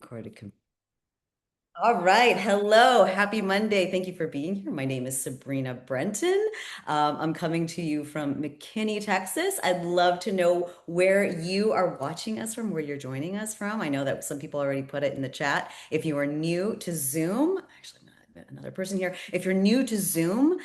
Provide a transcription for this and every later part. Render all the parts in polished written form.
Recorded. All right. Hello. Happy Monday. Thank you for being here. My name is Sabrina Brenton. I'm coming to you from McKinney, Texas. I'd love to know where you are watching us from, where you're joining us from. I know that some people already put it in the chat. If you are new to Zoom, actually, I'm gonna admit another person here. If you're new to Zoom,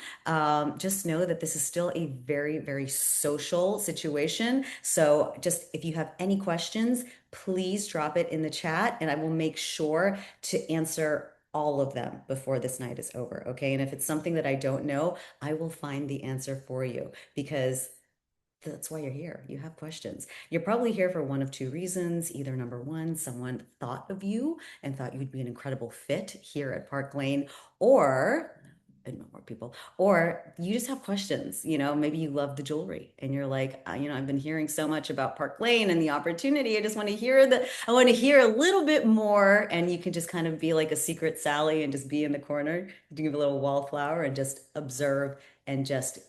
just know that this is still a very, very social situation. So just if you have any questions, please drop it in the chat and I will make sure to answer all of them before this night is over. Okay. And if it's something that I don't know, I will find the answer for you because that's why you're here. You have questions. You're probably here for one of two reasons. Either number one, someone thought of you and thought you'd be an incredible fit here at Park Lane, or and more people, or you just have questions. Maybe you love the jewelry and you're like, I've been hearing so much about Park Lane and the opportunity. I want to hear a little bit more. And you can just kind of be like a secret Sally and just be in the corner, give a little wallflower and just observe and just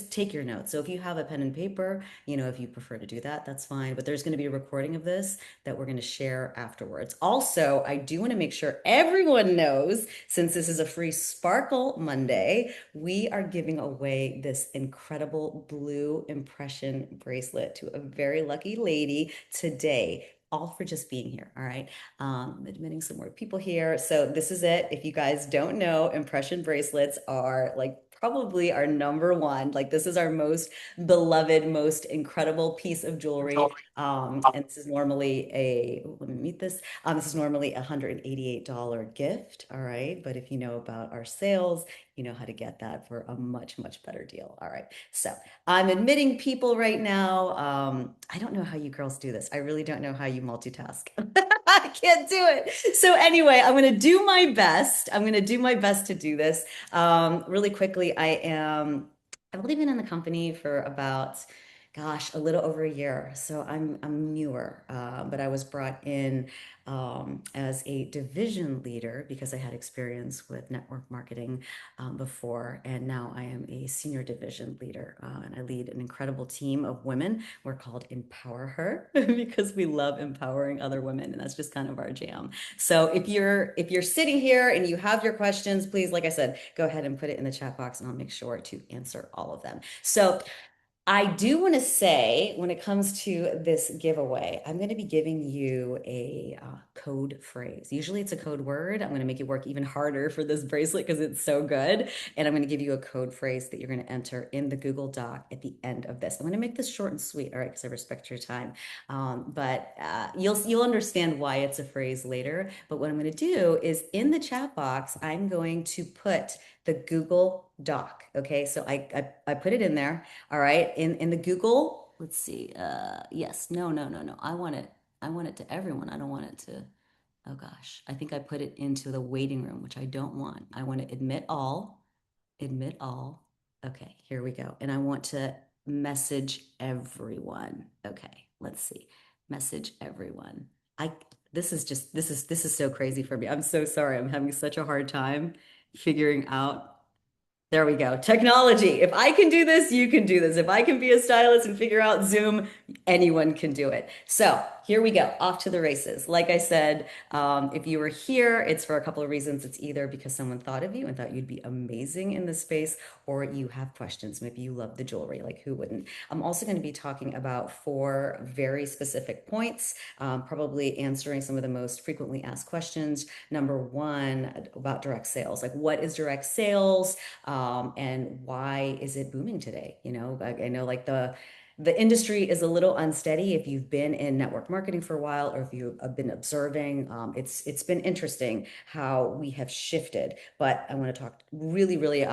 take your notes. So if you have a pen and paper, if you prefer to do that, that's fine. But there's going to be a recording of this that we're going to share afterwards. Also, I do want to make sure everyone knows, since this is a free Sparkle Monday, we are giving away this incredible blue impression bracelet to a very lucky lady today. All for just being here. All right. Admitting some more people here. So this is it. If you guys don't know, impression bracelets are like probably our number one. Like this is our most beloved, most incredible piece of jewelry. And this is normally let me meet this. This is normally a $188 gift. All right. But if you know about our sales, you know how to get that for a much, much better deal. All right. So I'm admitting people right now. I don't know how you girls do this. I really don't know how you multitask. I can't do it. So anyway, I'm going to do my best. I'm going to do my best to do this. Really quickly, I've only been in the company for about, gosh, a little over a year. So I'm newer, but I was brought in as a division leader because I had experience with network marketing before, and now I am a senior division leader, and I lead an incredible team of women. We're called Empower Her because we love empowering other women, and that's just kind of our jam. So if you're sitting here and you have your questions, please, like I said, go ahead and put it in the chat box, and I'll make sure to answer all of them. So I do want to say, when it comes to this giveaway, I'm going to be giving you a code phrase. Usually it's a code word. I'm going to make you work even harder for this bracelet because it's so good. And I'm going to give you a code phrase that you're going to enter in the Google Doc at the end of this. I'm going to make this short and sweet, all right, because I respect your time. But you'll understand why it's a phrase later. But what I'm going to do is in the chat box, I'm going to put the Google Doc. Okay, so I put it in there. All right. In the Google, let's see. Yes. No, no, no, no. I want it to everyone. I don't want it to, oh gosh. I think I put it into the waiting room, which I don't want. I want to admit all, admit all. Okay, here we go. And I want to message everyone. Okay, let's see. Message everyone. I this is so crazy for me. I'm so sorry. I'm having such a hard time figuring out. There we go. Technology. If I can do this, you can do this. If I can be a stylist and figure out Zoom, anyone can do it. So here we go. Off to the races. Like I said, if you were here, it's for a couple of reasons. It's either because someone thought of you and thought you'd be amazing in this space, or you have questions. Maybe you love the jewelry. Like who wouldn't? I'm also going to be talking about four very specific points, probably answering some of the most frequently asked questions. Number one, about direct sales. Like what is direct sales? And why is it booming today? I know like the industry is a little unsteady if you've been in network marketing for a while or if you have been observing. It's been interesting how we have shifted, but I want to talk really, really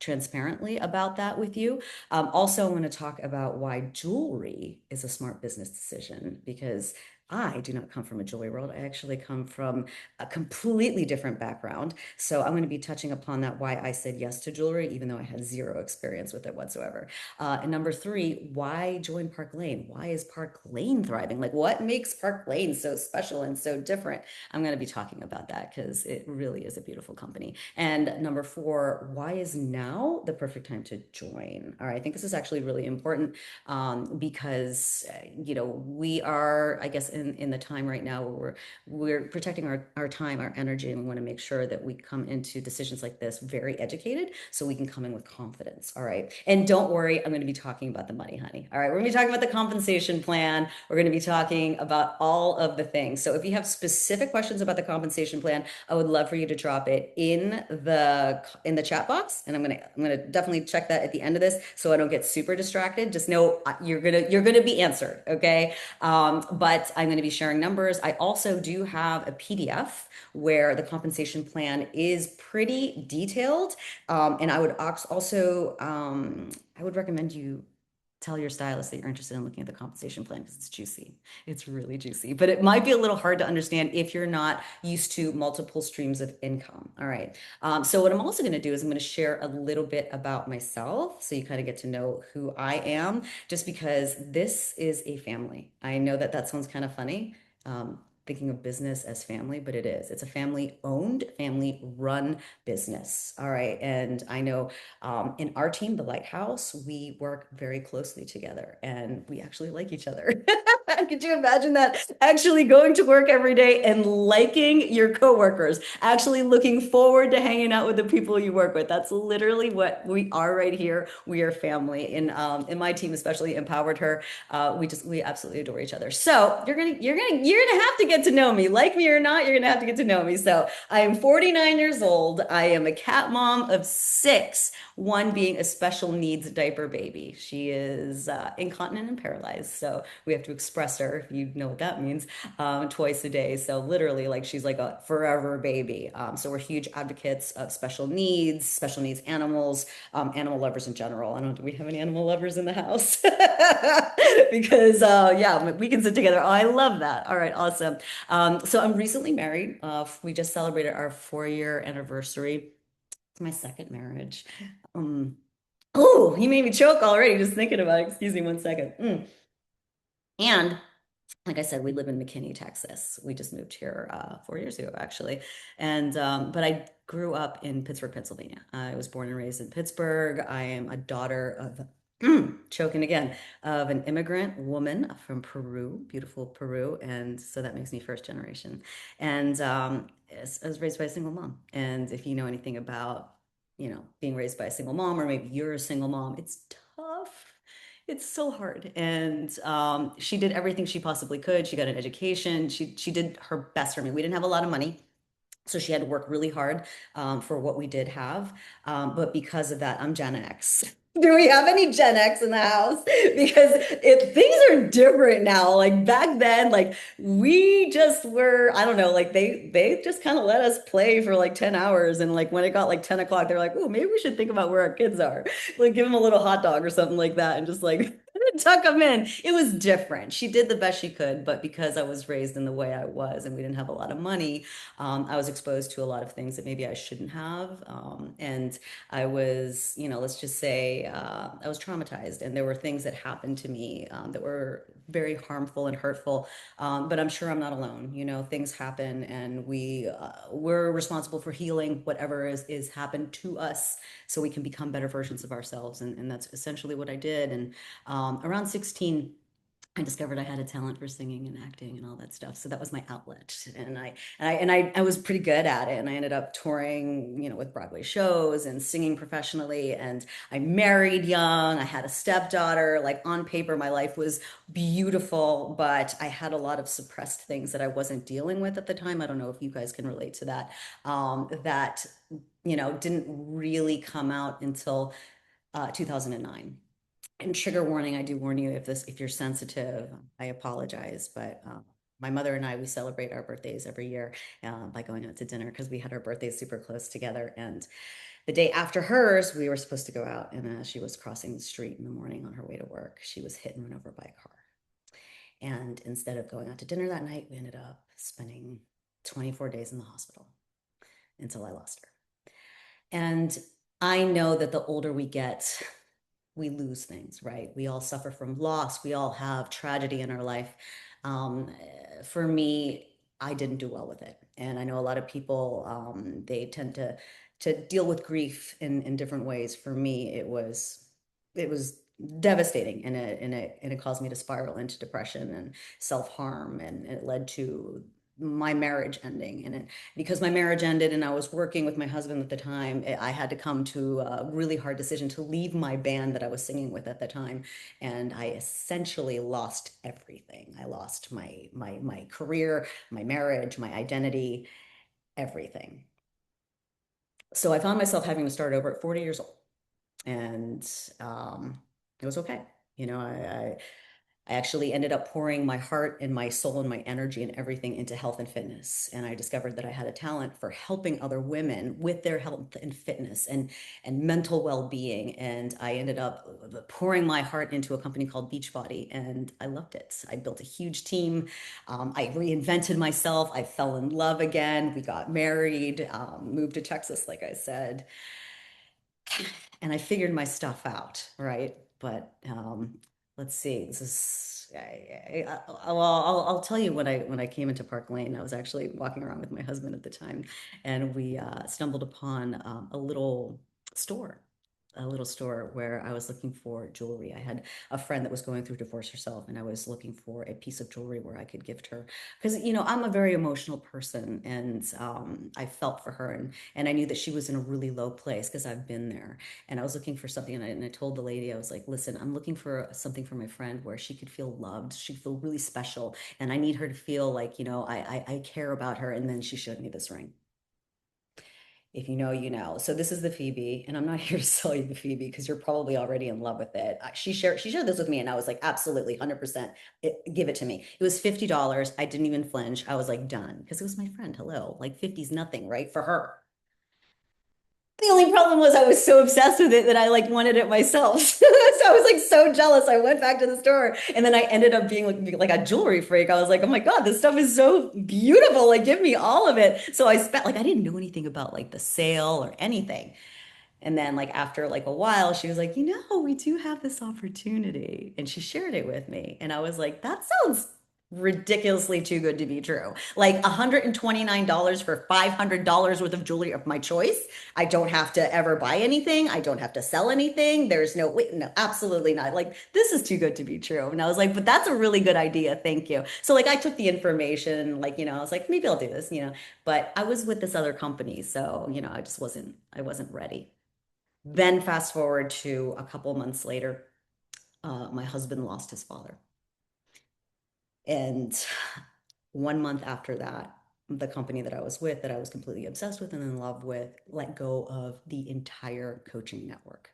transparently about that with you. Also, I want to talk about why jewelry is a smart business decision because I do not come from a jewelry world. I actually come from a completely different background. So I'm going to be touching upon that, why I said yes to jewelry, even though I had zero experience with it whatsoever. And number three, why join Park Lane? Why is Park Lane thriving? Like what makes Park Lane so special and so different? I'm going to be talking about that because it really is a beautiful company. And number four, why is now the perfect time to join? All right, I think this is actually really important because, we are, I guess, in the time right now where we're protecting our time, our energy, and we want to make sure that we come into decisions like this very educated so we can come in with confidence. All right. And don't worry, I'm going to be talking about the money, honey. All right. We're going to be talking about the compensation plan. We're going to be talking about all of the things. So if you have specific questions about the compensation plan, I would love for you to drop it in the chat box. And I'm gonna definitely check that at the end of this so I don't get super distracted. Just know you're gonna be answered. Okay. But I'm going to be sharing numbers. I also do have a PDF where the compensation plan is pretty detailed. And I would also, I would recommend you tell your stylist that you're interested in looking at the compensation plan because it's juicy. It's really juicy, but it might be a little hard to understand if you're not used to multiple streams of income. All right. So what I'm also going to do is I'm going to share a little bit about myself so you kind of get to know who I am, just because this is a family. I know that that sounds kind of funny. Thinking of business as family, but it is. It's a family owned, family run business. All right. And I know in our team, the Lighthouse, we work very closely together and we actually like each other. Could you imagine that? Actually going to work every day and liking your coworkers, actually looking forward to hanging out with the people you work with. That's literally what we are right here. We are family. And my team especially empowered her. We absolutely adore each other. So you're gonna have to get to know me. Like me or not, you're gonna have to get to know me. So I am 49 years old. I am a cat mom of six, one being a special needs diaper baby. She is incontinent and paralyzed. So we have to express her, if you know what that means, twice a day. So literally, like she's like a forever baby. So we're huge advocates of special needs animals, animal lovers in general. I don't know, do we have any animal lovers in the house? Because yeah, we can sit together. Oh, I love that. All right, awesome. So I'm recently married. We just celebrated our 4-year anniversary. It's my second marriage. Um, oh, he made me choke already just thinking about it. Excuse me one second. And like I said, we live in McKinney, Texas. We just moved here 4 years ago, actually. And but I grew up in Pittsburgh, Pennsylvania. I was born and raised in Pittsburgh. I am a daughter of choking again of an immigrant woman from Peru, beautiful Peru, and so that makes me first generation. And I was raised by a single mom. And if you know anything about, being raised by a single mom, or maybe you're a single mom, it's tough. It's so hard. And she did everything she possibly could. She got an education. She did her best for me. We didn't have a lot of money. So she had to work really hard for what we did have. But because of that, I'm Gen X. Do we have any Gen X in the house? Because things are different now. Like back then, like we just were, I don't know, like they just kind of let us play for like 10 hours. And like when it got like 10 o'clock, they're like, oh, maybe we should think about where our kids are. Like give them a little hot dog or something like that and just like tuck them in. It was different. She did the best she could, but because I was raised in the way I was and we didn't have a lot of money, I was exposed to a lot of things that maybe I shouldn't have. And I was, let's just say I was traumatized. And there were things that happened to me that were very harmful and hurtful. But I'm sure I'm not alone. Things happen and we're responsible for healing whatever is happened to us so we can become better versions of ourselves. And that's essentially what I did. And around 16, I discovered I had a talent for singing and acting and all that stuff. So that was my outlet. And I was pretty good at it. And I ended up touring, with Broadway shows and singing professionally. And I married young. I had a stepdaughter. Like on paper, my life was beautiful, but I had a lot of suppressed things that I wasn't dealing with at the time. I don't know if you guys can relate to that. That, didn't really come out until 2009. And trigger warning, I do warn you if you're sensitive, I apologize, but my mother and I, we celebrate our birthdays every year by going out to dinner because we had our birthdays super close together. And the day after hers, we were supposed to go out, and as she was crossing the street in the morning on her way to work, she was hit and run over by a car. And instead of going out to dinner that night, we ended up spending 24 days in the hospital until I lost her. And I know that the older we get, we lose things, right? We all suffer from loss. We all have tragedy in our life. Um, for me, I didn't do well with it. And I know a lot of people, they tend to deal with grief in different ways. For me, it was devastating, and it caused me to spiral into depression and self-harm, and it led to my marriage ending. And because my marriage ended and I was working with my husband at the time, I had to come to a really hard decision to leave my band that I was singing with at the time. And I essentially lost everything. I lost my career, my marriage, my identity, everything. So I found myself having to start over at 40 years old. And it was okay. You know, I actually ended up pouring my heart and my soul and my energy and everything into health and fitness. And I discovered that I had a talent for helping other women with their health and fitness and mental well-being. And I ended up pouring my heart into a company called Beachbody, and I loved it. I built a huge team. I reinvented myself. I fell in love again. We got married, moved to Texas, like I said, and I figured my stuff out, right? But let's see. This is I'll tell you when I came into Park Lane. I was actually walking around with my husband at the time, and we stumbled upon store. A little store where I was looking for jewelry. I had a friend that was going through divorce herself, and I was looking for a piece of jewelry where I could gift her because I'm a very emotional person, and I felt for her, and I knew that she was in a really low place because I've been there, and I was looking for something, and I told the lady, I was like, listen, I'm looking for something for my friend where she could feel loved, she'd feel really special, and I need her to feel like, I care about her. And then she showed me this ring. If you know, you know. So this is the Phoebe, and I'm not here to sell you the Phoebe because you're probably already in love with it. She shared this with me, and I was like, absolutely, 100%, give it to me. It was $50. I didn't even flinch. I was like, done, because it was my friend. Hello, like 50's nothing, right, for her. The only problem was I was so obsessed with it that I like wanted it myself. So I was like so jealous. I went back to the store, and then I ended up being like a jewelry freak. I was like, oh my God, this stuff is so beautiful. Like, give me all of it. So I spent like I didn't know anything about like the sale or anything. And then like after like a while, she was like, we do have this opportunity. And she shared it with me. And I was like, that sounds ridiculously too good to be true. Like $129 for $500 worth of jewelry of my choice. I don't have to ever buy anything. I don't have to sell anything. There's no, wait, no, absolutely not. Like, this is too good to be true. And I was like, but that's a really good idea. Thank you. So like I took the information, like, I was like, maybe I'll do this, but I was with this other company. So, I wasn't ready. Then fast forward to a couple months later, my husband lost his father. And 1 month after that, the company that I was with, that I was completely obsessed with and in love with, let go of the entire coaching network.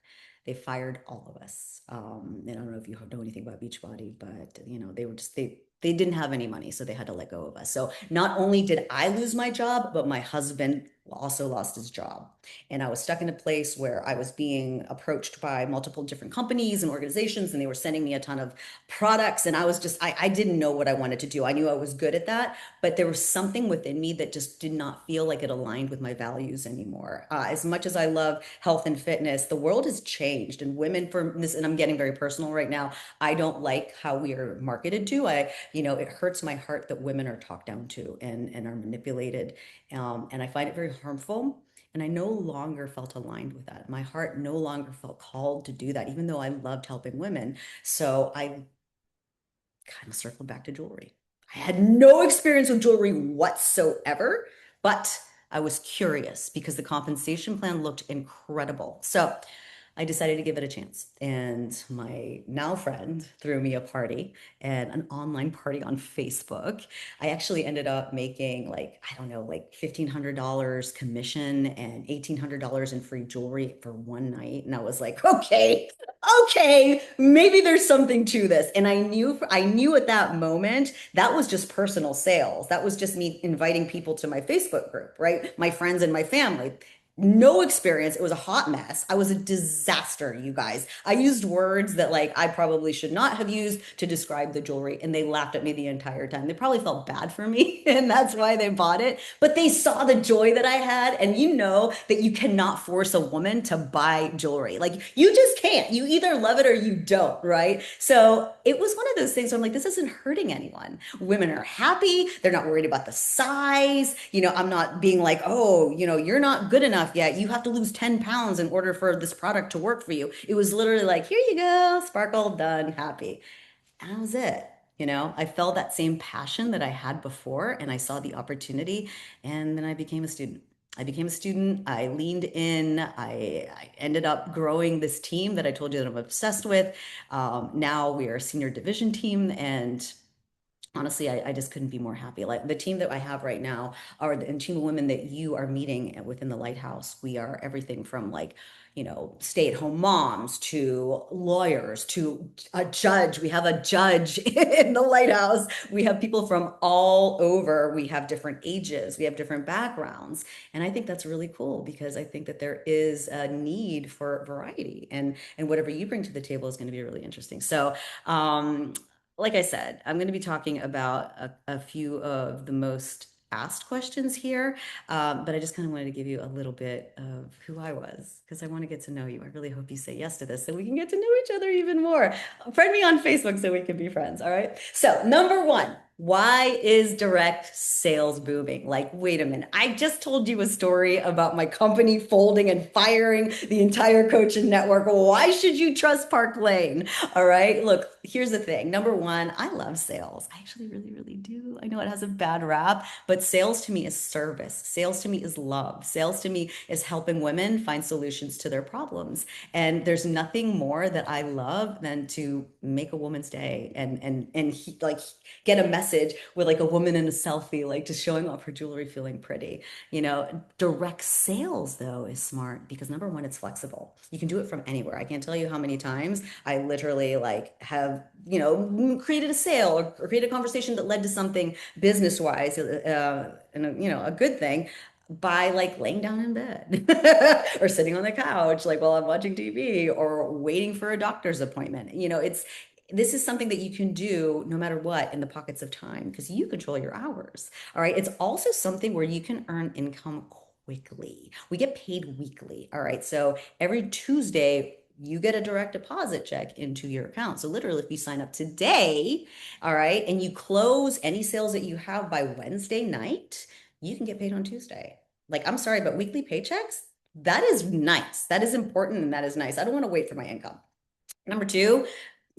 They fired all of us. And I don't know if you know anything about Beachbody, but they were just they didn't have any money, so they had to let go of us. So not only did I lose my job, but my husband also lost his job. And I was stuck in a place where I was being approached by multiple different companies and organizations, and they were sending me a ton of products. And I was just, I didn't know what I wanted to do. I knew I was good at that, but there was something within me that just did not feel like it aligned with my values anymore. As much as I love health and fitness, the world has changed, and women, for this, and I'm getting very personal right now, I don't like how we are marketed to. It hurts my heart that women are talked down to and are manipulated. And I find it very harmful. And I no longer felt aligned with that. My heart no longer felt called to do that, even though I loved helping women. So I kind of circled back to jewelry. I had no experience with jewelry whatsoever, but I was curious because the compensation plan looked incredible. So I decided to give it a chance. And my now friend threw me a party, and an online party on Facebook. I actually ended up making like, I don't know, like $1,500 commission and $1,800 in free jewelry for one night. And I was like, okay, maybe there's something to this. And I knew at that moment that was just personal sales. That was just me inviting people to my Facebook group, right? My friends and my family. No experience. It was a hot mess. I was a disaster, you guys. I used words that like I probably should not have used to describe the jewelry, and they laughed at me the entire time. They probably felt bad for me, and that's why they bought it. But they saw the joy that I had, and you know that you cannot force a woman to buy jewelry. Like you just can't. You either love it or you don't, right? So it was one of those things where I'm like, this isn't hurting anyone. Women are happy. They're not worried about the size. I'm not being like, oh, you're not good enough. enough yet. You have to lose 10 pounds in order for this product to work for you. It was literally like, here you go, sparkle, done, happy. And that was it. I felt that same passion that I had before, and I saw the opportunity, and then I became a student. I became a student. I leaned in. I ended up growing this team that I told you that I'm obsessed with. Now we are a senior division team, and honestly, I just couldn't be more happy. Like the team that I have right now are the team of women that you are meeting within the Lighthouse. We are everything from like, stay-at-home moms to lawyers to a judge. We have a judge in the Lighthouse. We have people from all over. We have different ages. We have different backgrounds. And I think that's really cool because I think that there is a need for variety and whatever you bring to the table is going to be really interesting. So, like I said, I'm going to be talking about a few of the most asked questions here, but I just kind of wanted to give you a little bit of who I was because I want to get to know you. I really hope you say yes to this so we can get to know each other even more. Friend me on Facebook so we can be friends. All right. So, number one. Why is direct sales booming? Like, wait a minute. I just told you a story about my company folding and firing the entire coaching network. Why should you trust Park Lane? All right. Look, here's the thing. Number one, I love sales. I actually really, really do. I know it has a bad rap, but sales to me is service. Sales to me is love. Sales to me is helping women find solutions to their problems. And there's nothing more that I love than to make a woman's day and get a message with like a woman in a selfie, like just showing off her jewelry, feeling pretty. Direct sales though is smart because number one, it's flexible. You can do it from anywhere. I can't tell you how many times I literally like have, created a sale or created a conversation that led to something business wise, and a good thing by like laying down in bed or sitting on the couch, like while I'm watching TV or waiting for a doctor's appointment. This is something that you can do no matter what in the pockets of time because you control your hours. All right. It's also something where you can earn income quickly. We get paid weekly. All right. So every Tuesday, you get a direct deposit check into your account. So literally, if you sign up today, all right, and you close any sales that you have by Wednesday night, you can get paid on Tuesday. Like, I'm sorry, but weekly paychecks, that is nice. That is important and that is nice. I don't want to wait for my income. Number two,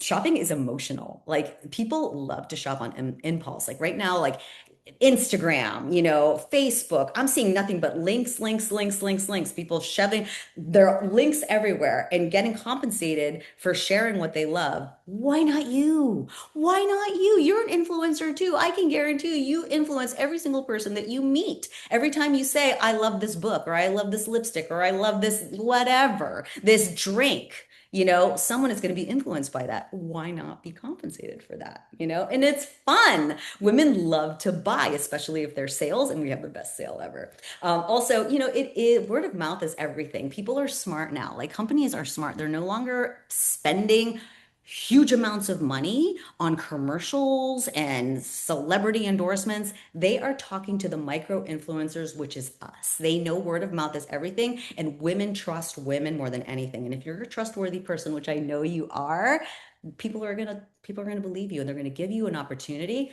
shopping is emotional. Like people love to shop on impulse. Like right now, like Instagram, Facebook, I'm seeing nothing but links, links, links, links, links. People shoving their links everywhere and getting compensated for sharing what they love. Why not you? Why not you? You're an influencer too. I can guarantee you influence every single person that you meet. Every time you say, I love this book, or I love this lipstick, or I love this whatever, this drink. Someone is going to be influenced by that. Why not be compensated for that? And it's fun. Women love to buy, especially if they're sales, and we have the best sale ever. Also, word of mouth is everything. People are smart now. Like companies are smart. They're no longer spending huge amounts of money on commercials and celebrity endorsements. They are talking to the micro influencers, which is us. They know word of mouth is everything, and women trust women more than anything. And if you're a trustworthy person, which I know you are, people are gonna believe you, and they're gonna give you an opportunity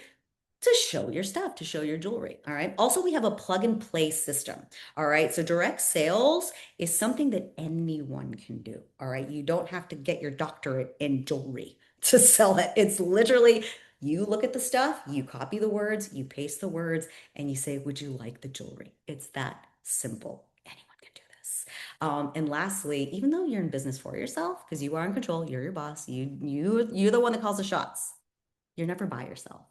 to show your stuff, to show your jewelry. All right. Also, we have a plug and play system. All right. So, direct sales is something that anyone can do. All right. You don't have to get your doctorate in jewelry to sell it. It's literally you look at the stuff, you copy the words, you paste the words, and you say, would you like the jewelry? It's that simple. Anyone can do this. And lastly, even though you're in business for yourself, because you are in control, you're your boss, you're the one that calls the shots. You're never by yourself.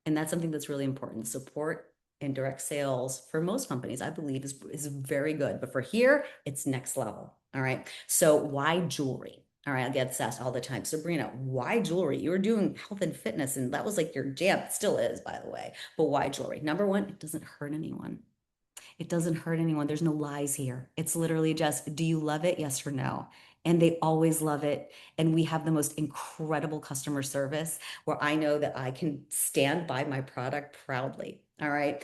And that's something that's really important. Support and direct sales for most companies, I believe, is very good. But for here, it's next level. All right. So why jewelry? All right, I get this asked all the time. Sabrina, why jewelry? You were doing health and fitness, and that was like your jam. It still is, by the way. But why jewelry? Number one, it doesn't hurt anyone. It doesn't hurt anyone. There's no lies here. It's literally just, do you love it? Yes or no? And they always love it. And we have the most incredible customer service where I know that I can stand by my product proudly. All right.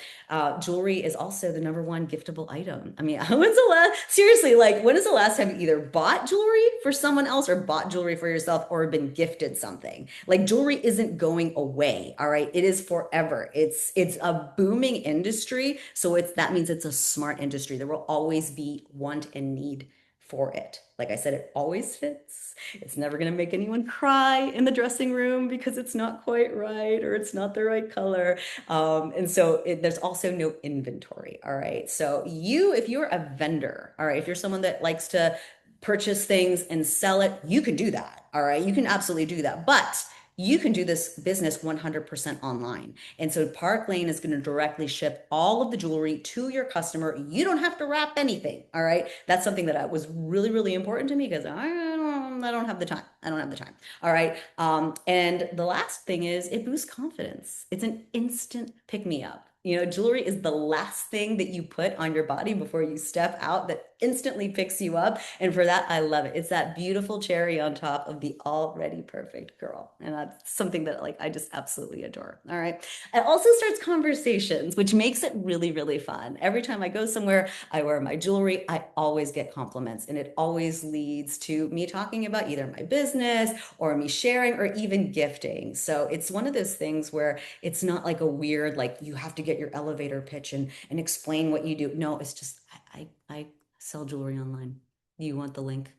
Jewelry is also the number one giftable item. I mean, when's the last, seriously, like, when is the last time you either bought jewelry for someone else or bought jewelry for yourself or been gifted something? Like, jewelry isn't going away. All right. It is forever. It's a booming industry. So that means it's a smart industry. There will always be want and need for it. Like I said, it always fits. It's never going to make anyone cry in the dressing room because it's not quite right or it's not the right color. And so there's also no inventory. All right. So if you're a vendor, all right, if you're someone that likes to purchase things and sell it, you can do that. All right. You can absolutely do that. But you can do this business 100% online. And so Park Lane is going to directly ship all of the jewelry to your customer. You don't have to wrap anything. All right. That's something that was really, really important to me because I don't have the time. I don't have the time. All right. And the last thing is it boosts confidence. It's an instant pick me up. Jewelry is the last thing that you put on your body before you step out that instantly picks you up. And for that, I love it. It's that beautiful cherry on top of the already perfect girl. And that's something that like I just absolutely adore. All right. It also starts conversations, which makes it really, really fun. Every time I go somewhere, I wear my jewelry, I always get compliments. And it always leads to me talking about either my business or me sharing or even gifting. So it's one of those things where it's not like a weird, like you have to get your elevator pitch and explain what you do. No, it's just I sell jewelry online. You want the link?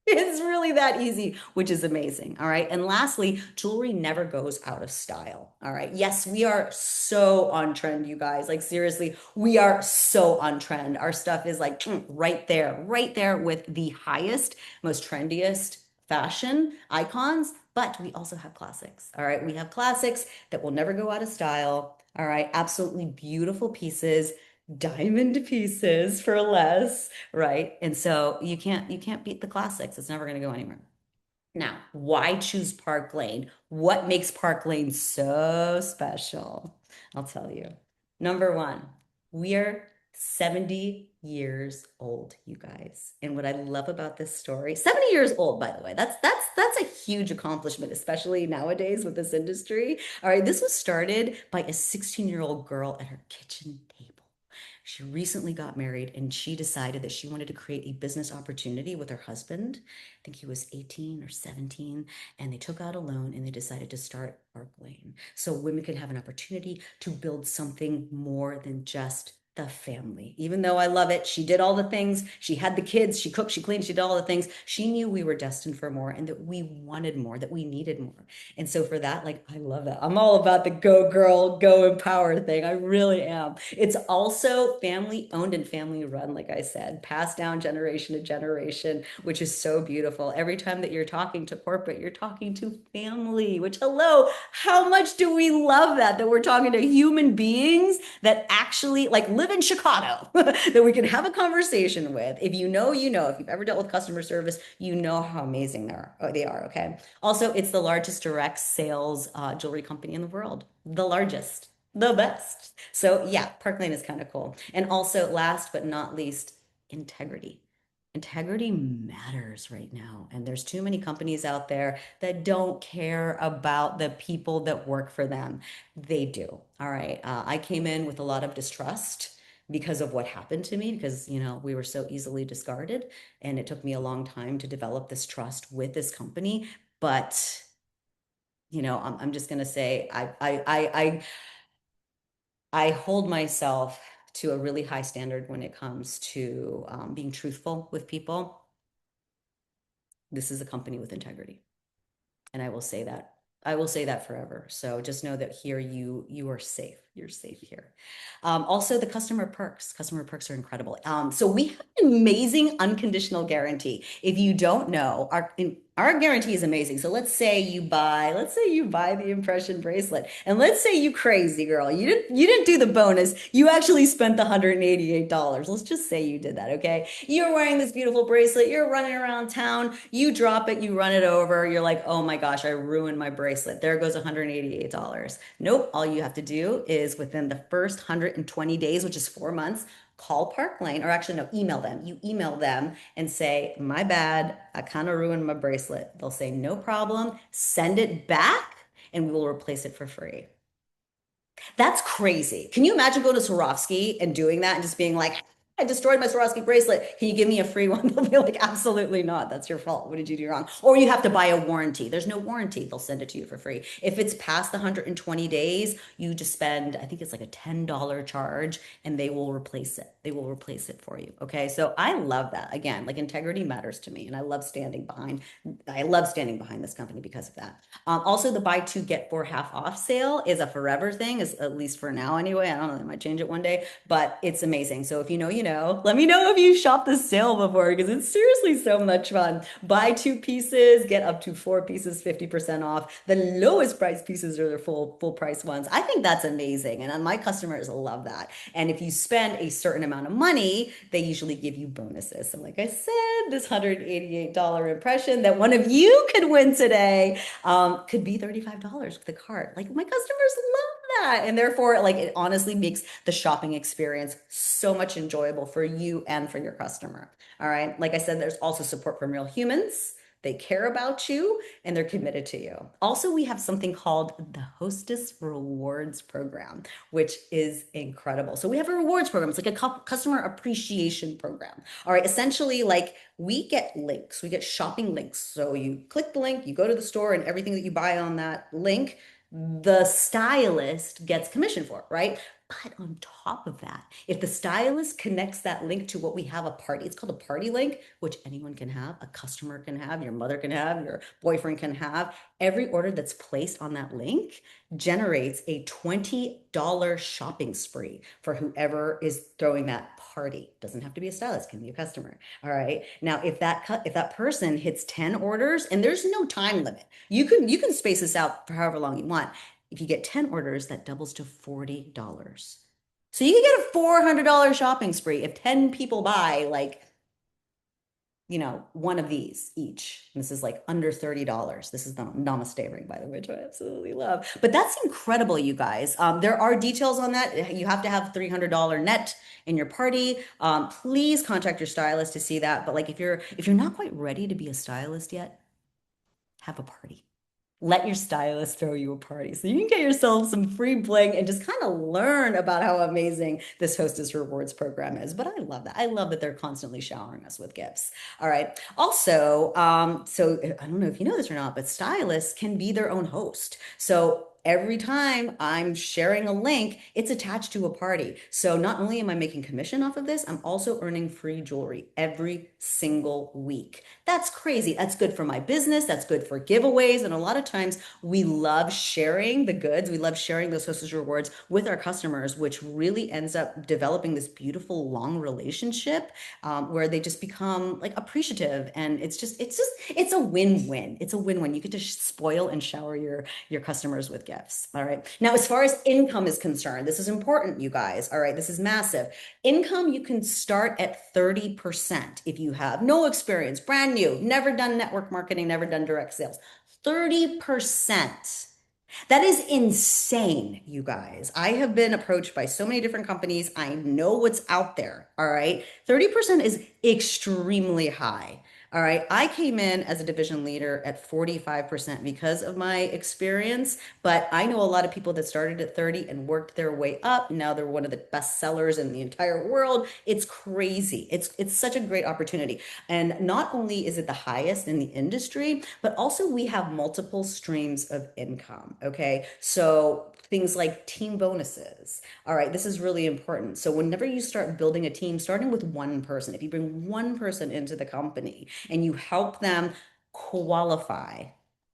It's really that easy, which is amazing. All right. And lastly, jewelry never goes out of style. All right. Yes, we are so on trend, you guys. Like, seriously, we are so on trend. Our stuff is like right there with the highest, most trendiest fashion icons. But we also have classics. All right. We have classics that will never go out of style. All right. Absolutely beautiful pieces, diamond pieces for less, right? And so you can't beat the classics. It's never going to go anywhere. Now, why choose Park Lane? What makes Park Lane so special? I'll tell you. Number one, we are 70 years old, you guys. And what I love about this story, 70 years old, by the way, that's a huge accomplishment, especially nowadays with this industry. All right, this was started by a 16-year-old girl at her kitchen table. She recently got married and she decided that she wanted to create a business opportunity with her husband. I think he was 18 or 17, and they took out a loan and they decided to start Park Lane so women could have an opportunity to build something more than just the family. Even though I love it, she did all the things. She had the kids, she cooked, she cleaned, she did all the things. She knew we were destined for more and that we wanted more, that we needed more. And so for that, like, I love that. I'm all about the go girl, go empower thing. I really am. It's also family owned and family run, like I said, passed down generation to generation, which is so beautiful. Every time that you're talking to corporate, you're talking to family, which, hello, how much do we love that we're talking to human beings that actually like live in Chicago, that we can have a conversation with. If you know, you know. If you've ever dealt with customer service, you know how amazing they are, okay? Also, it's the largest direct sales jewelry company in the world. The largest, the best. So yeah, Park Lane is kind of cool. And also, last but not least, integrity. Integrity matters right now. And there's too many companies out there that don't care about the people that work for them. They do. All right. I came in with a lot of distrust because of what happened to me, because, we were so easily discarded. And it took me a long time to develop this trust with this company. But, I'm just going to say, I hold myself to a really high standard when it comes to being truthful with people. This is a company with integrity. And I will say that. I will say that forever. So just know that here you are safe. You're safe here. Also, the customer perks. Customer perks are incredible. So we have an amazing unconditional guarantee. If you don't know, our guarantee is amazing. So let's say you buy the impression bracelet, and let's say you crazy girl, you didn't do the bonus. You actually spent the $188. Let's just say you did that, okay? You're wearing this beautiful bracelet, you're running around town, you drop it, you run it over, you're like, oh my gosh, I ruined my bracelet. There goes $188. Nope, all you have to do is within the first 120 days, which is 4 months, call Park Lane, or actually, no, email them. You email them and say, my bad, I kind of ruined my bracelet. They'll say, no problem, send it back, and we will replace it for free. That's crazy. Can you imagine going to Swarovski and doing that and just being like, I destroyed my Swarovski bracelet. Can you give me a free one? They'll be like, absolutely not. That's your fault. What did you do wrong? Or you have to buy a warranty. There's no warranty. They'll send it to you for free. If it's past the 120 days, you just spend, I think it's like a $10 charge and they will replace it. They will replace it for you. Okay. So I love that. Again, like integrity matters to me. And I love standing behind this company because of that. Also, the buy two, get four half off sale is a forever thing, is at least for now anyway. I don't know, they might change it one day, but it's amazing. So if you know, you know, let me know if you shopped the sale before because it's seriously so much fun. Buy two pieces, get up to four pieces, 50% off. The lowest price pieces are the full price ones. I think that's amazing. And my customers love that. And if you spend a certain amount of money, they usually give you bonuses. So like I said, this $188 impression that one of you could win today could be $35 with the cart. Like my customers love that. And therefore, like it honestly makes the shopping experience so much enjoyable for you and for your customer. All right. Like I said, there's also support from real humans. They care about you and they're committed to you. Also, we have something called the Hostess Rewards Program, which is incredible. So we have a rewards program. It's like a customer appreciation program. All right. Essentially, like we get links, we get shopping links. So you click the link, you go to the store, and everything that you buy on that link, the stylist gets commission for, right? But on top of that, if the stylist connects that link to what we have a party, it's called a party link, which anyone can have, a customer can have, your mother can have, your boyfriend can have. Every order that's placed on that link generates a $20 shopping spree for whoever is throwing that party. Doesn't have to be a stylist, can be a customer. All right. Now, if that person hits 10 orders, and there's no time limit, you can space this out for however long you want. If you get 10 orders, that doubles to $40. So you can get a $400 shopping spree if 10 people buy like, one of these each. And this is like under $30. This is the Namaste ring, by the way, which I absolutely love. But that's incredible, you guys. There are details on that. You have to have $300 net in your party. Please contact your stylist to see that. But like if you're not quite ready to be a stylist yet, have a party. Let your stylist throw you a party so you can get yourself some free bling and just kind of learn about how amazing this Hostess Rewards program is. But I love that. I love that they're constantly showering us with gifts. All right. Also, so I don't know if you know this or not, but stylists can be their own host. So every time I'm sharing a link, it's attached to a party. So not only am I making commission off of this, I'm also earning free jewelry every single week. That's crazy. That's good for my business. That's good for giveaways. And a lot of times we love sharing the goods. We love sharing those hostess rewards with our customers, which really ends up developing this beautiful long relationship where they just become like appreciative. And it's a win-win. It's a win-win. You get to spoil and shower your customers with gifts. All right. Now, as far as income is concerned, this is important, you guys. All right. This is massive. Income, you can start at 30% if you have no experience, brand new, never done network marketing, never done direct sales. 30%. That is insane, you guys. I have been approached by so many different companies. I know what's out there. All right. 30% is extremely high. All right. I came in as a division leader at 45% because of my experience, but I know a lot of people that started at 30 and worked their way up. Now they're one of the best sellers in the entire world. It's crazy. It's such a great opportunity. And not only is it the highest in the industry, but also we have multiple streams of income. Okay. So things like team bonuses. All right. This is really important. So whenever you start building a team, starting with one person, if you bring one person into the company and you help them qualify,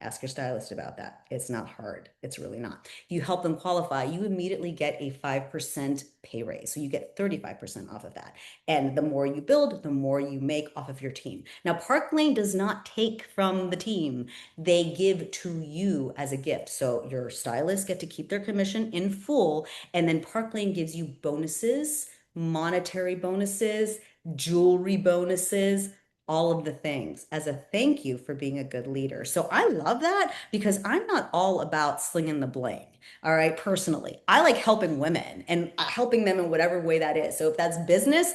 ask your stylist about that. It's not hard. It's really not. You help them qualify, you immediately get a 5% pay raise. So you get 35% off of that. And the more you build, the more you make off of your team. Now, Park Lane does not take from the team. They give to you as a gift. So your stylists get to keep their commission in full. And then Park Lane gives you bonuses, monetary bonuses, jewelry bonuses, all of the things as a thank you for being a good leader. So I love that because I'm not all about slinging the bling. All right, personally, I like helping women and helping them in whatever way that is. So if that's business,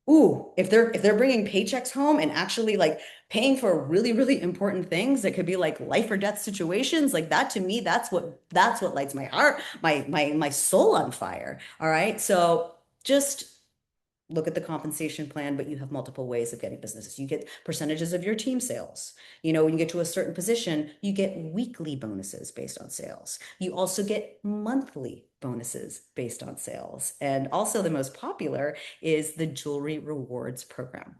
Ooh, if they're bringing paychecks home and actually like paying for really, really important things that could be like life or death situations, like that to me, that's what lights my heart, my soul on fire. All right. So just look at the compensation plan, but you have multiple ways of getting businesses. You get percentages of your team sales. When you get to a certain position, you get weekly bonuses based on sales. You also get monthly bonuses based on sales. And also the most popular is the jewelry rewards program.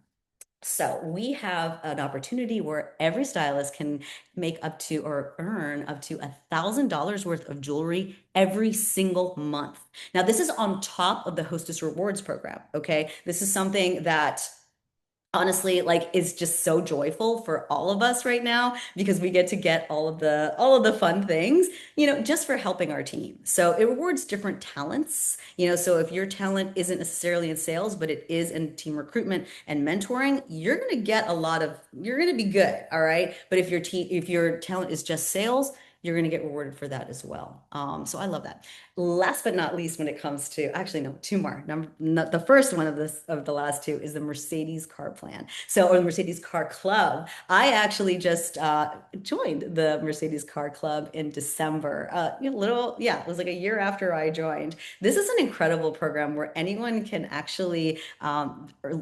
So we have an opportunity where every stylist can make up to or earn up to $1,000 worth of jewelry every single month. Now, this is on top of the Hostess Rewards program. Okay. This is something that honestly like is just so joyful for all of us right now because we get to get all of the fun things just for helping our team. So it rewards different talents. So if your talent isn't necessarily in sales but it is in team recruitment and mentoring, you're going to be good. All right, but if your talent is just sales, you're going to get rewarded for that as well. So I love that. Last but not least, when it comes to actually no, two more. The first one of the last two is the Mercedes car plan. So, or the Mercedes car club. I actually just joined the Mercedes car club in December. It was like a year after I joined. This is an incredible program where anyone can actually,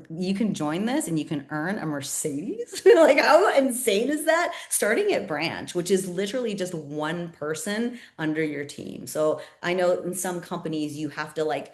you can join this and you can earn a Mercedes. Like, how insane is that? Starting at branch, which is literally just one person under your team. So I know in some companies you have to like,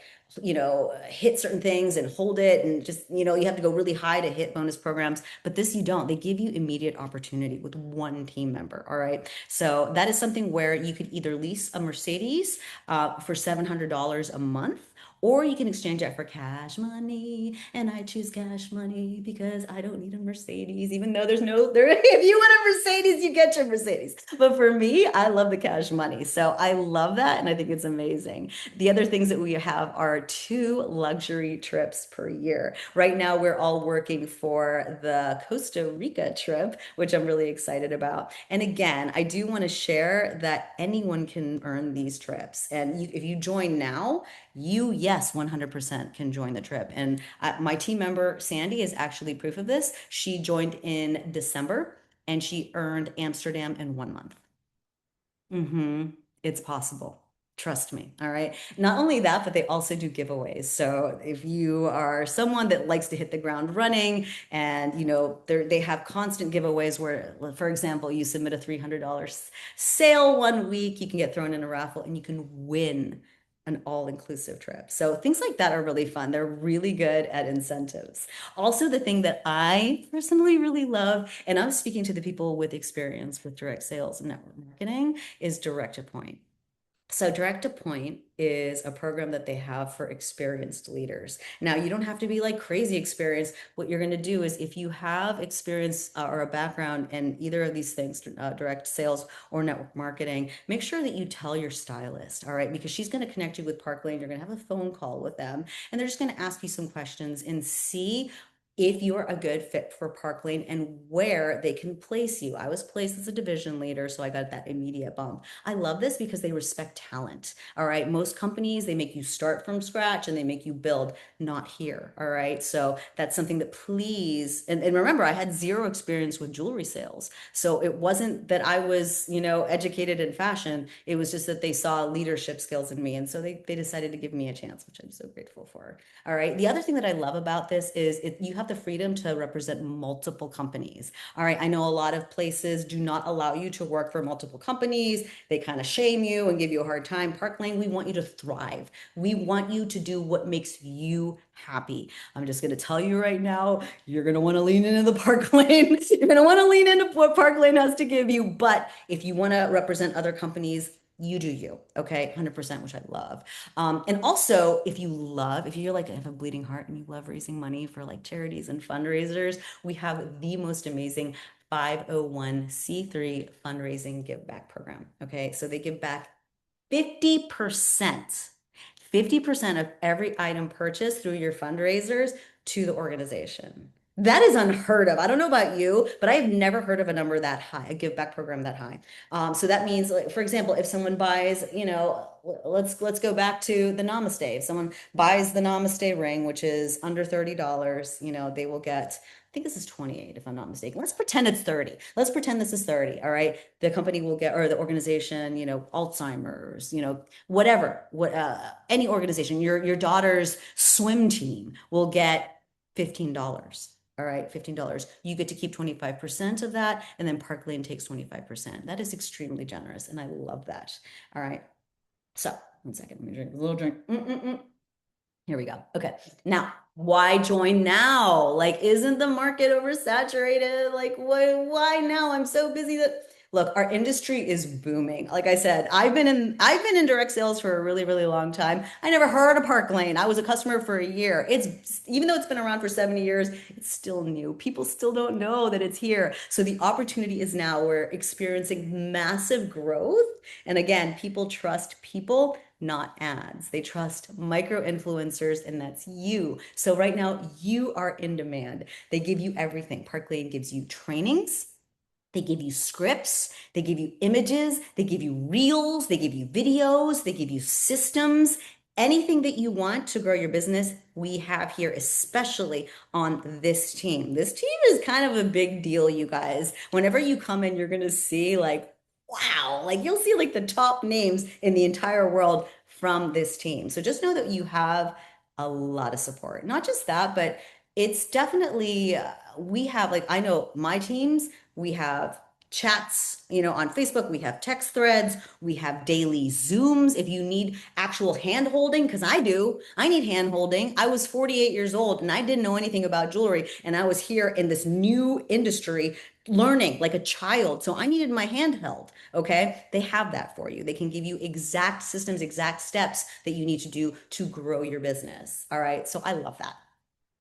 hit certain things and hold it and just, you have to go really high to hit bonus programs. But this you don't. They give you immediate opportunity with one team member. All right. So that is something where you could either lease a Mercedes for $700 a month. Or you can exchange it for cash money, and I choose cash money because I don't need a Mercedes, even though there's no there. If you want a Mercedes, you get your Mercedes. But for me, I love the cash money, so I love that, and I think it's amazing. The other things that we have are two luxury trips per year. Right now, we're all working for the Costa Rica trip, which I'm really excited about. And again, I do want to share that anyone can earn these trips, and if you join now yes, 100% can join the trip. And my team member, Sandy, is actually proof of this. She joined in December and she earned Amsterdam in 1 month. Mm-hmm. It's possible. Trust me. All right. Not only that, but they also do giveaways. So if you are someone that likes to hit the ground running and they have constant giveaways where, for example, you submit a $300 sale 1 week, you can get thrown in a raffle and you can win an all-inclusive trip. So things like that are really fun. They're really good at incentives. Also, the thing that I personally really love, and I'm speaking to the people with experience with direct sales and network marketing, is direct to point. So Direct to Point is a program that they have for experienced leaders. Now, you don't have to be like crazy experienced. What you're going to do is if you have experience or a background in either of these things, direct sales or network marketing, make sure that you tell your stylist, all right? Because she's going to connect you with Parklane. You're going to have a phone call with them, and they're just going to ask you some questions and see if you're a good fit for Parklane and where they can place you. I was placed as a division leader, so I got that immediate bump. I love this because they respect talent. All right. Most companies, they make you start from scratch and they make you build, not here. All right. So that's something that please, and remember, I had zero experience with jewelry sales. So it wasn't that I was, educated in fashion. It was just that they saw leadership skills in me. And so they decided to give me a chance, which I'm so grateful for. All right. The other thing that I love about this is you have the freedom to represent multiple companies. All right. I know a lot of places do not allow you to work for multiple companies. They kind of shame you and give you a hard time. Park Lane, we want you to thrive. We want you to do what makes you happy. I'm just going to tell you right now, you're going to want to lean into the Park Lane. You're going to want to lean into what Park Lane has to give you. But if you want to represent other companies, you do you, okay? 100%, which I love. And also, if you're like, I have a bleeding heart and you love raising money for like charities and fundraisers, we have the most amazing 501(c)(3) fundraising give back program. Okay. So they give back 50%, 50% of every item purchased through your fundraisers to the organization. That is unheard of. I don't know about you, but I have never heard of a number that high, a give back program that high. So that means, like, for example, if someone buys, let's go back to the Namaste. If someone buys the Namaste ring, which is under $30, they will get, I think this is 28, if I'm not mistaken. Let's pretend it's 30. Let's pretend this is 30. All right. The company will get, or the organization, Alzheimer's, whatever, any organization, your daughter's swim team will get $15. All right, $15. You get to keep 25% of that, and then Park Lane takes 25%. That is extremely generous, and I love that. All right. So, one second, let me drink a little drink. Here we go. Okay. Now, why join now? Like, isn't the market oversaturated? Like, why now? I'm so busy that look, our industry is booming. Like I said, I've been in direct sales for a really, really long time. I never heard of Park Lane. I was a customer for a year. It's even though it's been around for 70 years, it's still new. People still don't know that it's here. So the opportunity is now. We're experiencing massive growth. And again, people trust people, not ads. They trust micro influencers, and that's you. So right now, you are in demand. They give you everything. Park Lane gives you trainings. They give you scripts, they give you images, they give you reels, they give you videos, they give you systems. Anything that you want to grow your business, we have here, especially on this team. This team is kind of a big deal, you guys. Whenever you come in, you're going to see like, wow, like you'll see like the top names in the entire world from this team. So just know that you have a lot of support. Not just that, but it's definitely, we have like, I know my teams, we have chats, on Facebook, we have text threads, we have daily Zooms. If you need actual hand holding, because I do, I need hand holding. I was 48 years old and I didn't know anything about jewelry. And I was here in this new industry learning like a child. So I needed my hand held. Okay. They have that for you. They can give you exact systems, exact steps that you need to do to grow your business. All right. So I love that.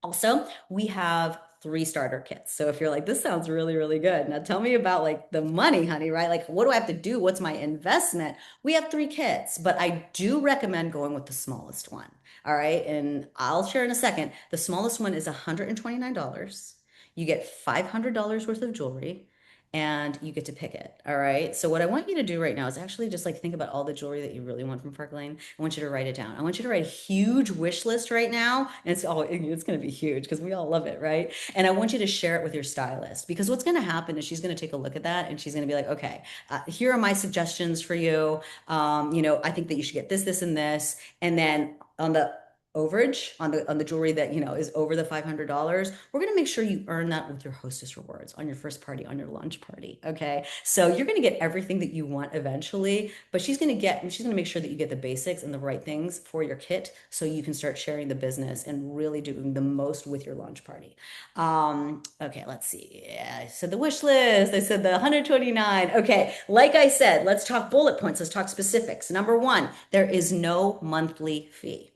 Also, we have three starter kits. So if you're like, this sounds really, really good. Now tell me about like the money, honey, right? Like, what do I have to do? What's my investment? We have three kits, but I do recommend going with the smallest one. All right. And I'll share in a second. The smallest one is $129. You get $500 worth of jewelry and you get to pick it. All right. So what I want you to do right now is actually just like think about all the jewelry that you really want from Park Lane. I want you to write it down. I want you to write a huge wish list right now. And it's going to be huge because we all love it, right? And I want you to share it with your stylist because what's going to happen is she's going to take a look at that and she's going to be like, okay, here are my suggestions for you. I think that you should get this, this, and this. And then on the overage on the jewelry that is over the $500, we're going to make sure you earn that with your hostess rewards on your first party, on your launch party. Okay, so you're going to get everything that you want eventually, but she's going to make sure that you get the basics and the right things for your kit so you can start sharing the business and really doing the most with your launch party. Okay, let's see. Yeah, I said the wish list, I said the 129. Okay, like I said, let's talk bullet points, let's talk specifics. Number one, there is no monthly fee.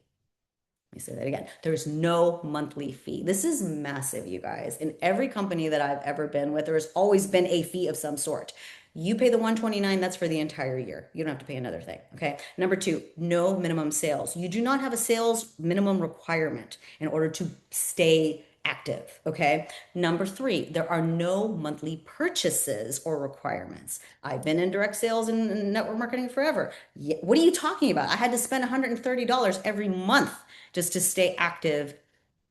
Let me say that again. There's no monthly fee. This is massive, you guys. In every company that I've ever been with, there's always been a fee of some sort. You pay the 129, that's for the entire year. You don't have to pay another thing. Okay. Number two, no minimum sales. You do not have a sales minimum requirement in order to stay active. Okay. Number three, there are no monthly purchases or requirements. I've been in direct sales and network marketing forever. What are you talking about? I had to spend $130 every month just to stay active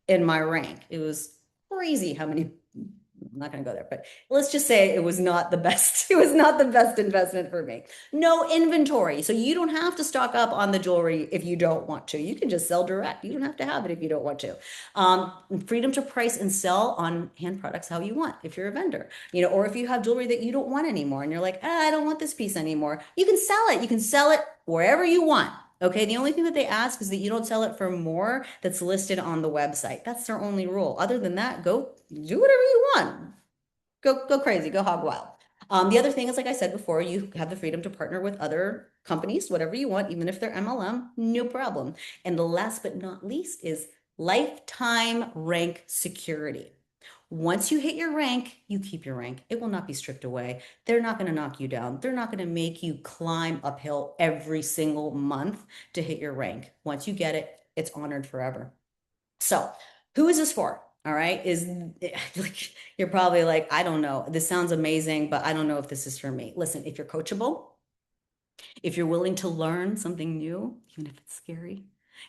in my rank. It was crazy how many, I'm not going to go there, but let's just say it was not the best. It was not the best investment for me. No inventory. So you don't have to stock up on the jewelry if you don't want to. You can just sell direct. You don't have to have it if you don't want to. Freedom to price and sell on hand products how you want if you're a vendor, or if you have jewelry that you don't want anymore and you're like, I don't want this piece anymore. You can sell it. You can sell it wherever you want. Okay, the only thing that they ask is that you don't sell it for more that's listed on the website. That's their only rule. Other than that, go do whatever you want. Go crazy, go hog wild. The other thing is, like I said before, you have the freedom to partner with other companies, whatever you want, even if they're MLM, no problem. And the last but not least is lifetime rank security. Once you hit your rank, you keep your rank. It will not be stripped away. They're not going to knock you down. They're not going to make you climb uphill every single month to hit your rank. Once you get it, it's honored forever. So, who is this for? All right. Is like you're probably like, I don't know. This sounds amazing, but I don't know if this is for me. Listen, if you're coachable, if you're willing to learn something new, even if it's scary,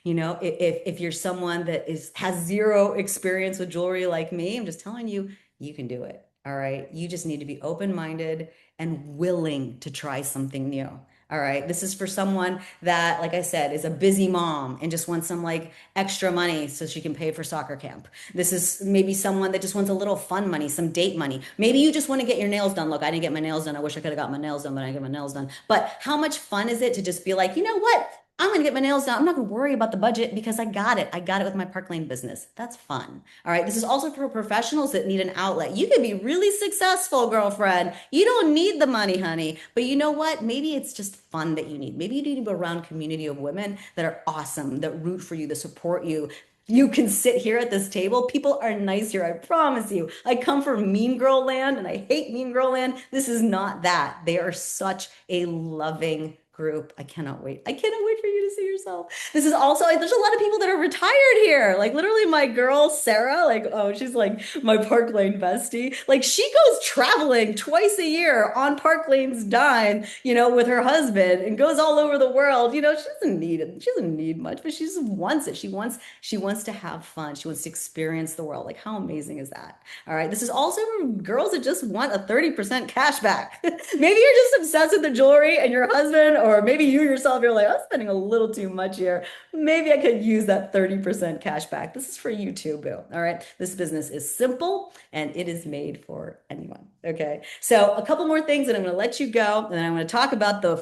if you're someone that is has zero experience with jewelry like me, I'm just telling you, you can do it. All right. You just need to be open-minded and willing to try something new. All right. This is for someone that, like I said, is a busy mom and just wants some like extra money so she can pay for soccer camp. This is maybe someone that just wants a little fun money, some date money. Maybe you just want to get your nails done. Look, I didn't get my nails done. I wish I could have got my nails done, but I didn't get my nails done. But how much fun is it to just be like, you know what? I'm going to get my nails done. I'm not going to worry about the budget because I got it. I got it with my Park Lane business. That's fun. All right. This is also for professionals that need an outlet. You can be really successful, girlfriend. You don't need the money, honey. But you know what? Maybe it's just fun that you need. Maybe you need to be around a community of women that are awesome, that root for you, that support you. You can sit here at this table. People are nice here. I promise you. I come from Mean Girl Land and I hate Mean Girl Land. This is not that. They are such a loving group. I cannot wait. I cannot wait for you to see yourself. This is also, like, there's a lot of people that are retired here. Like literally my girl, Sarah, like, oh, she's like my Park Lane bestie. Like she goes traveling twice a year on Park Lane's dime, with her husband and goes all over the world. She doesn't need it. She doesn't need much, but she just wants it. She wants to have fun. She wants to experience the world. Like, how amazing is that? All right. This is also for girls that just want a 30% cash back. Maybe you're just obsessed with the jewelry and your husband, or maybe you yourself, you're like, I'm spending a little too much here. Maybe I could use that 30% cash back. This is for you too, boo. All right. This business is simple and it is made for anyone. Okay. So, a couple more things and I'm going to let you go. And then I'm going to talk about the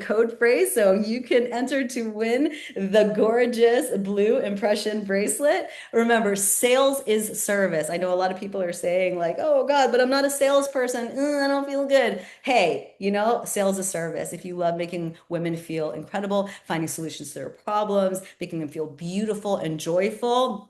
code phrase, so you can enter to win the gorgeous blue impression bracelet. Remember, sales is service. I know a lot of people are saying, like, oh God, but I'm not a salesperson. I don't feel good. Hey, sales is service. If you love making women feel incredible, finding solutions to their problems, making them feel beautiful and joyful,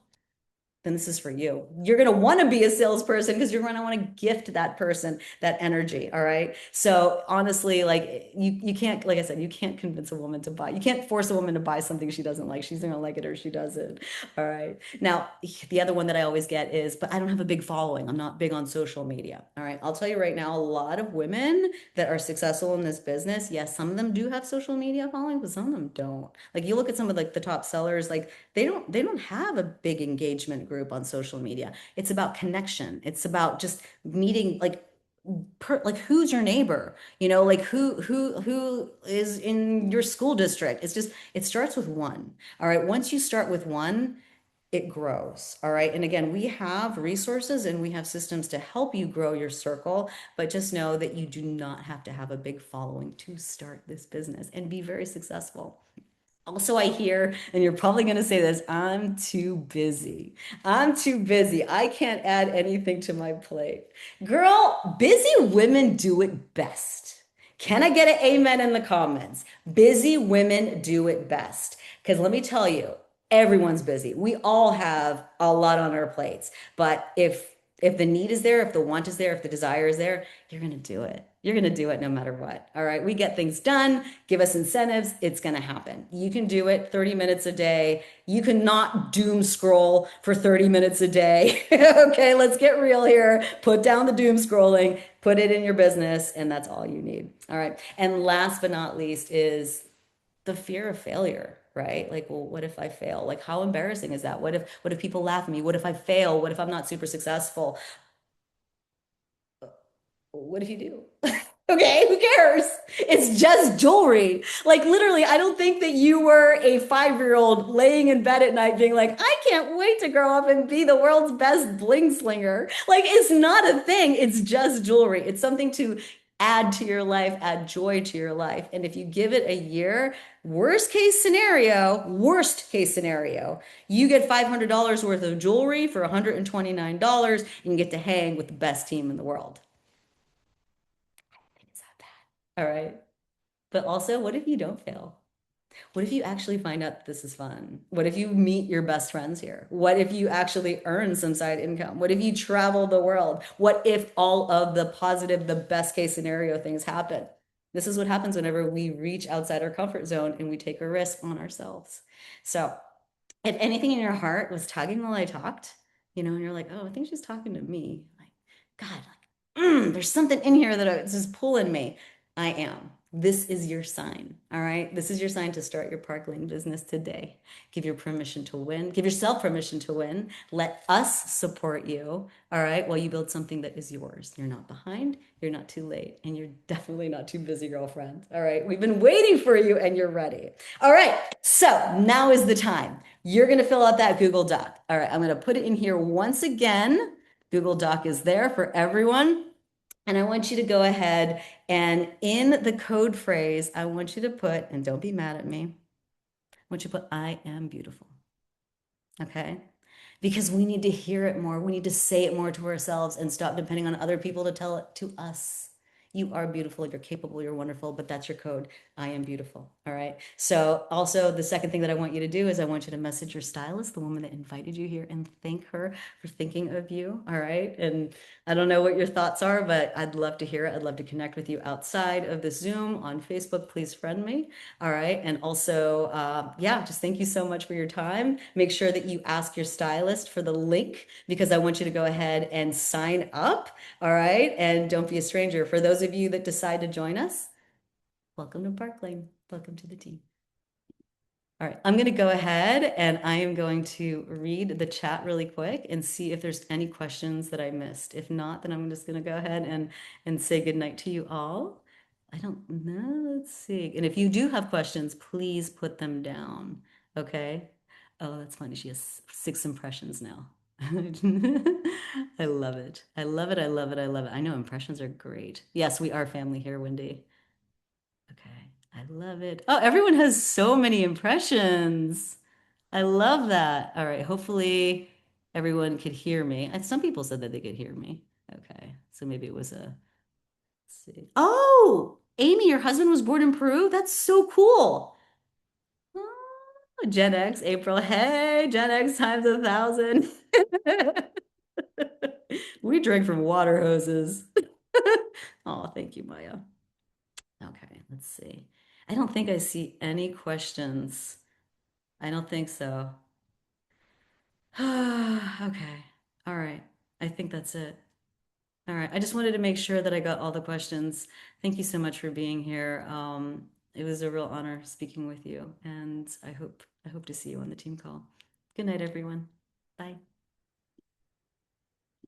then this is for you. You're going to want to be a salesperson because you're going to want to gift that person that energy. All right. So honestly, like you can't, like I said, you can't convince a woman to buy. You can't force a woman to buy something she doesn't like. She's going to like it or she doesn't. All right. Now, the other one that I always get is, but I don't have a big following. I'm not big on social media. All right. I'll tell you right now, a lot of women that are successful in this business, yes, some of them do have social media following, but some of them don't. Like you look at some of like the top sellers, like they don't have a big engagement group on social media. It's about connection. It's about just meeting like who's your neighbor? Like who is in your school district? It's just it starts with one. All right. Once you start with one, it grows. All right. And again, we have resources and we have systems to help you grow your circle, but just know that you do not have to have a big following to start this business and be very successful. Also, I hear, and you're probably going to say this, I'm too busy. I'm too busy. I can't add anything to my plate. Girl, busy women do it best. Can I get an amen in the comments? Busy women do it best. Because let me tell you, everyone's busy. We all have a lot on our plates. But if the need is there, if the want is there, if the desire is there, you're going to do it. You're going to do it no matter what. All right. We get things done. Give us incentives. It's going to happen. You can do it 30 minutes a day. You cannot doom scroll for 30 minutes a day. Okay. Let's get real here. Put down the doom scrolling, put it in your business, and that's all you need. All right. And last but not least is the fear of failure, right? Like, well, what if I fail? Like, how embarrassing is that? What if people laugh at me? What if I fail? What if I'm not super successful? What if you do? Okay, who cares? It's just jewelry. Like literally, I don't think that you were a 5-year-old laying in bed at night being like, I can't wait to grow up and be the world's best bling slinger. Like it's not a thing. It's just jewelry. It's something to add to your life, add joy to your life. And if you give it a year, worst case scenario, you get $500 worth of jewelry for $129 and you get to hang with the best team in the world. It's not bad. All right. But also, what if you don't fail? What if you actually find out this is fun? What if you meet your best friends here? What if you actually earn some side income? What if you travel the world? What if all of the positive, the best case scenario things happen? This is what happens whenever we reach outside our comfort zone and we take a risk on ourselves. So, if anything in your heart was tugging while I talked, and you're like, oh, I think she's talking to me. Like, God, like, there's something in here that it's just pulling me. I am. This is your sign. All right. This is your sign to start your parkland business today. Give your permission to win. Give yourself permission to win. Let us support you. All right. While you build something that is yours. You're not behind. You're not too late. And you're definitely not too busy, girlfriend. All right. We've been waiting for you and you're ready. All right. So now is the time. You're going to fill out that Google Doc. All right. I'm going to put it in here once again. Google Doc is there for everyone. And I want you to go ahead and in the code phrase, I want you to put, and don't be mad at me, I want you to put, I am beautiful. Okay? Because we need to hear it more. We need to say it more to ourselves and stop depending on other people to tell it to us. You are beautiful, you're capable, you're wonderful, but that's your code. I am beautiful. All right. So, also, the second thing that I want you to do is I want you to message your stylist, the woman that invited you here, and thank her for thinking of you. All right. And I don't know what your thoughts are, but I'd love to hear it. I'd love to connect with you outside of the Zoom on Facebook. Please friend me. All right. And also, yeah, just thank you so much for your time. Make sure that you ask your stylist for the link because I want you to go ahead and sign up. All right. And don't be a stranger. For those of you that decide to join us, welcome to Park Lane. Welcome to the team. All right, I'm going to go ahead and I am going to read the chat really quick and see if there's any questions that I missed. If not, then I'm just going to go ahead and say goodnight to you all. I don't know. Let's see. And if you do have questions, please put them down. Okay. Oh, that's funny. She has 6 impressions now. I love it. I love it. I love it. I love it. I know impressions are great. Yes, we are family here, Wendy. Okay. I love it. Oh, everyone has so many impressions. I love that. All right. Hopefully everyone could hear me. And some people said that they could hear me. Okay. So maybe it was a, let's see. Oh, Amy, your husband was born in Peru? That's so cool. Oh, Gen X, April. Hey, Gen X times 1,000. We drink from water hoses. Oh, thank you, Maya. Okay, let's see. I don't think I see any questions. I don't think so. Okay. All right. I think that's it. All right. I just wanted to make sure that I got all the questions. Thank you so much for being here. It was a real honor speaking with you, and I hope to see you on the team call. Good night, everyone. Bye.